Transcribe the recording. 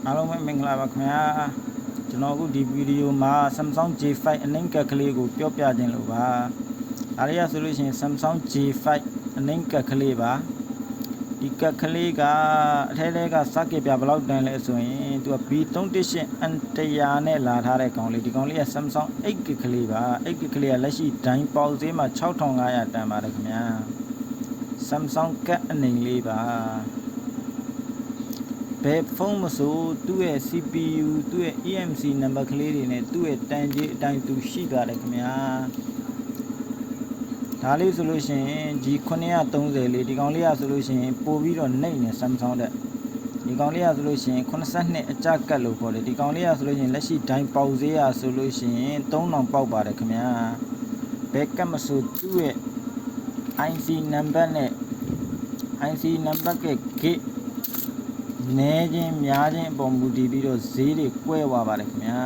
အားလုံးပဲမင်္ဂလာပါခင်ဗျာကျွန်တော်အခုဒီဗီဒီယိုမှာ Samsung J5 အနှိမ်ကက်ကလေးကိုပြောပြခြင်းလို့ပါဒါလေးရဆိုလို့ရှိရင် Samsung J5 အနှိမ်ကက်ကလေးပါဒီကက်ကလေးကအထဲထဲကစကစ်ပြဘယ်လောက်တန်လဲဆိုရင်သူက B318N100 နဲ့လာထားတဲ့ကောင်လေးဒီကောင်လေးက Samsung 8GB ကလေးပါ 8GB ကလေးကလက်ရှိဒိုင်းပေါက်ဈေးမှာ6500တန်ပါတယ်ခင်ဗျာ Samsung ကက်အနှိမ်လေးပါဘယ်ဖုန်းမဆိုသူ့ရဲ့ CPU သူ့ရဲ့ EMC နံပါတ်ကလေးတွေနဲ့သူ့ရဲ့တန်ကြေးအတိုင်းသူရှိပါတယ်ခင်ဗျာဒါလေးဆိုလို့ရှိရင် G930 လေးဒီကောင်လေးရဆိုလို့ရှိရင်ပို့ပြီးတော့နှိမ့်နေ Samsung တဲ့ဒီကောင်လေးရဆိုလို့ရှိရင်82အကြကတ်လို့ခေါ်တယ်ဒီကောင်လေးရဆိုလို့ရှိရင်လက်ရှိဒိုင်းပေါက်ဈေးရဆိုလို့ရှိရင်3000ပေါက်ပါတယ်ခင်ဗျာဘယ်ကတ်မဆိုသူ့ရဲ့ IC နံပါတ်နဲ့ IC နံပါတ်က gateနဲခြင်းများခြင်းအပေါ်မူတည်ပြီးတော့ဈေးတွေကွဲသွားပါတယ်ခင်ဗျာ